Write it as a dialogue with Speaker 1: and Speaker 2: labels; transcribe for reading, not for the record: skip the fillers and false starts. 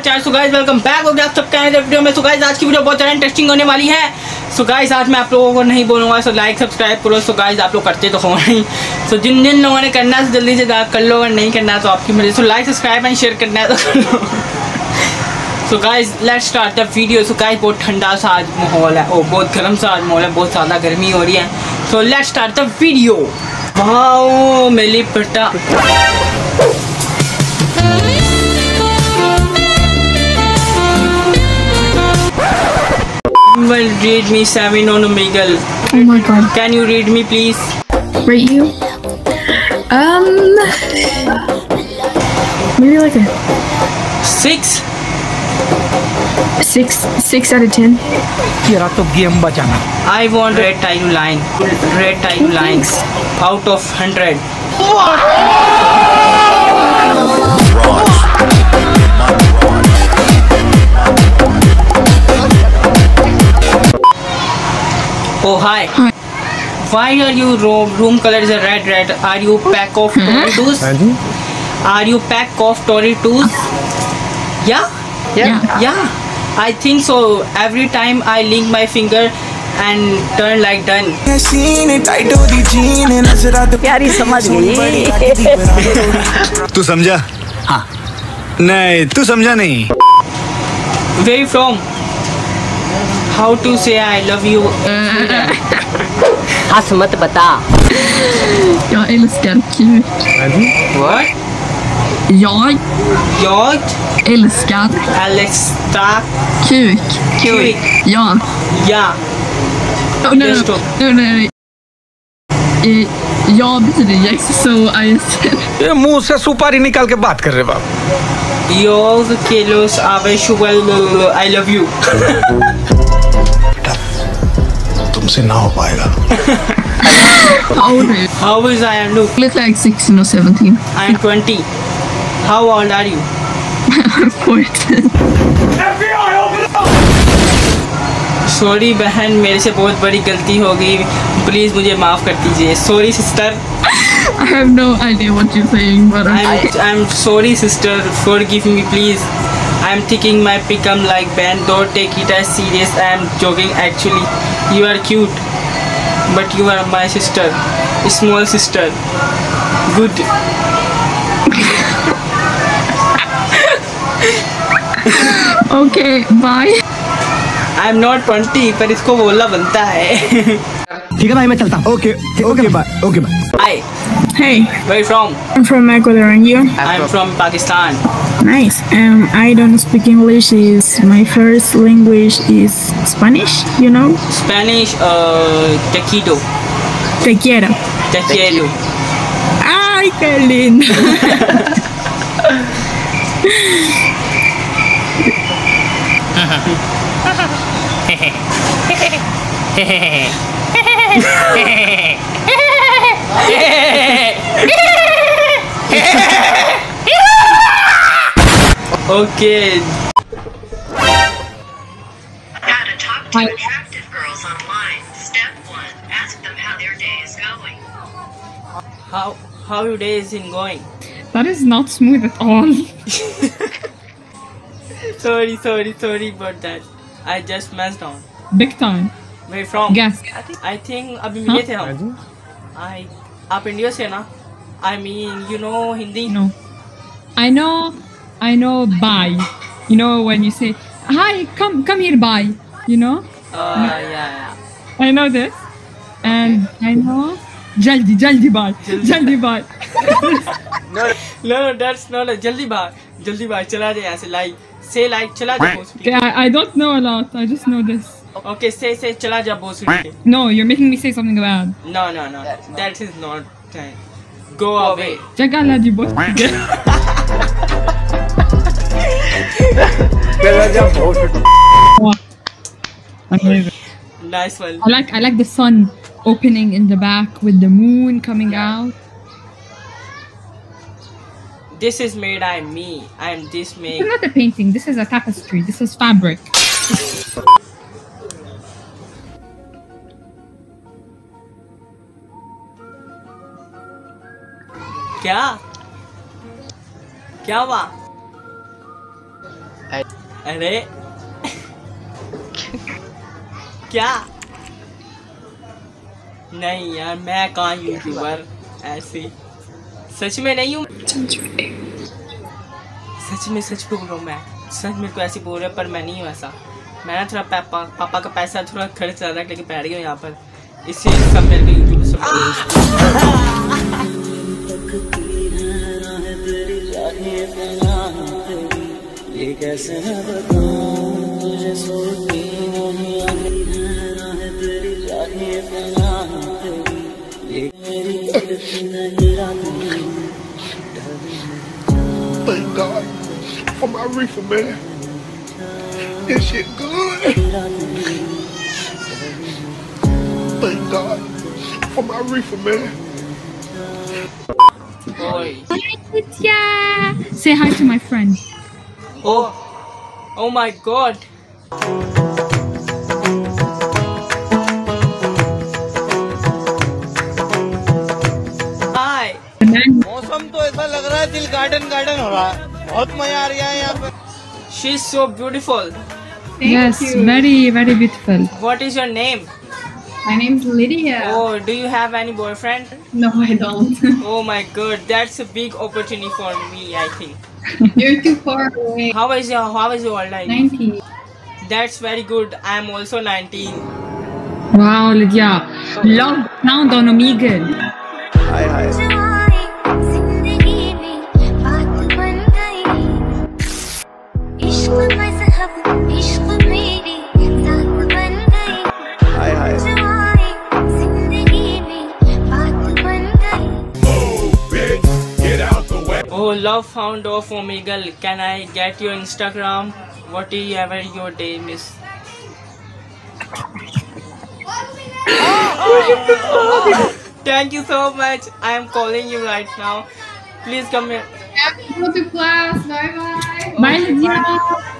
Speaker 1: Channel. So guys welcome back हो गया आप सबका नए वीडियो में। सो गाइस आज की वीडियो बहुत ज़्यादा इंटरेस्टिंग होने वाली है। सो गाइस आज मैं आप लोगों को नहीं बोलूँगा सो लाइक सब्सक्राइब करो। सो गाइस आप लोग करते तो हो नहीं, सो जिन जिन लोगों ने करना है जल्दी से कर लो, अगर नहीं करना है तो आपकी मर्जी। So like subscribe and share करना है तो कर लो। So guys let's start the video. So guys बहुत ठंडा सा आज माहौल है, बहुत गर्म सा आज माहौल है, बहुत ज़्यादा गर्मी हो रही है। So let's start the video. Wow मेरी बेटा will read me 7 on omegal.
Speaker 2: Oh my god.
Speaker 1: Can you read me please?
Speaker 2: Rate you? Maybe like a
Speaker 1: 6.
Speaker 2: 6 out of 10.
Speaker 3: तेरा तो गेम बचाना।
Speaker 1: I want red tie to line. Red tie to line. Out of 100. Oh hi.
Speaker 2: Hi.
Speaker 1: Why are you room color is a red? Are you pack of Doritos? Are you pack of Doritos? Yeah. I think so. Every time I link my finger and turn like done.
Speaker 4: प्यारी समझ गई।
Speaker 5: तू समझा? हाँ। नहीं तू समझा नहीं।
Speaker 1: Where you from? How to say I love you?
Speaker 4: हंस मत बता।
Speaker 2: Jag älskar kuk.
Speaker 1: What?
Speaker 2: Jag
Speaker 1: Jag
Speaker 2: älskar
Speaker 1: Alexa
Speaker 2: kuk.
Speaker 1: Kuk.
Speaker 2: Ja.
Speaker 1: Yeah.
Speaker 2: Oh, no. Ja betyder yes, so I said.
Speaker 3: ये मुंह से सुपारी निकाल के बात कर रहे बाप।
Speaker 1: Your kilos aveshual I love you.
Speaker 5: तुमसे ना हो पाएगा।
Speaker 2: How old are you?
Speaker 1: How is I am look?
Speaker 2: Look like 16 or 17.
Speaker 1: I am 20. How old are you?
Speaker 2: 14.
Speaker 1: Sorry बहन मेरे से बहुत बड़ी गलती हो गई, प्लीज़ मुझे माफ़ कर दीजिए। Sorry sister.
Speaker 2: I have no idea what you're saying, but
Speaker 1: I'm sorry sister, forgive me please. I'm thinking my become like band, don't take it as serious. I'm joking actually. You are cute, but you are my sister, small sister. Good.
Speaker 2: okay, bye.
Speaker 1: I'm not 20 पर इसको बोलना बनता है।
Speaker 3: ठीक है भाई मैं चलता हूँ। Okay bye.
Speaker 1: Hi,
Speaker 2: Hey,
Speaker 1: where you from?
Speaker 2: I'm from Ecuador, and you?
Speaker 1: I'm from Pakistan.
Speaker 2: Nice. I don't speak English. My first language is Spanish. You know?
Speaker 1: Spanish, tequido.
Speaker 2: Te quiero.
Speaker 1: Tequido.
Speaker 2: Ay, qué lindo.
Speaker 1: Okay.
Speaker 6: How to talk to attractive girls online. Step 1. Ask them how their day is going.
Speaker 1: How your day is going?
Speaker 2: That is not smooth at all.
Speaker 1: Sorry about that. I just messed on.
Speaker 2: Big time.
Speaker 1: Where you from?
Speaker 2: Guess.
Speaker 1: I think अभी मिले थे हम। आप India से ना? I mean you know Hindi?
Speaker 2: No. I know bye. You know when you say, hi, come here, bye. You know?
Speaker 1: Yeah.
Speaker 2: I know this. And I know jaldi bye. Jaldi bye.
Speaker 1: No, that's not a jaldi bhag चला जाए यहाँ से like say like चला जा boss
Speaker 2: Okay, I don't know a lot. I just know this.
Speaker 1: Okay say चला जा boss
Speaker 2: No, you're making me say something bad.
Speaker 1: No that is not time. Go away.
Speaker 2: Jaga ladi boss.
Speaker 1: Nice one.
Speaker 2: I like the sun opening in the back with the moon coming out.
Speaker 1: This is made I am me. I am this
Speaker 2: This
Speaker 1: make.
Speaker 2: is not a painting. This is a tapestry. This is fabric.
Speaker 1: क्या हुआ? अरे क्या? नहीं यार, मैं कहाँ YouTuber ऐसे, सच में नहीं हूँ, सच में सच बोल रहा हूँ मैं, सच मेरे को ऐसे बोल रहे पर मैं नहीं हूँ ऐसा। मैं ना थोड़ा पापा का पैसा थोड़ा खर्च ज़्यादा लेके बैठ गया यहाँ पर, इसलिए सब मेरे को यूट्यूब से
Speaker 7: Thank God for my reefer, man. This shit good. Thank God for my reefer, man.
Speaker 1: Oi.
Speaker 2: Yeah. Say hi to my friend.
Speaker 1: Oh my God. Hi.
Speaker 8: मौसम तो ऐसा लग रहा है दिल गार्डन गार्डन हो रहा है, बहुत मजा आ रहा है यहाँ पे।
Speaker 1: She's so beautiful.
Speaker 2: Yes, very very beautiful.
Speaker 1: What is your name?
Speaker 2: My name's Lydia.
Speaker 1: Oh, do you have any boyfriend?
Speaker 2: No, I don't.
Speaker 1: Oh my God, that's a big opportunity for me, I think.
Speaker 2: You're too far away.
Speaker 1: How is your online?
Speaker 2: 19.
Speaker 1: That's very good. I am also 19.
Speaker 2: Wow, Lydia. Long sound on omegal.
Speaker 8: Hi hi. Hi hi.
Speaker 1: Oh, love found of omegal. Can I get your Instagram? Whatever your name is. Thank you so much. I am calling you right now. Please come here.
Speaker 2: Go to class. Bye bye. Bye, Lydia.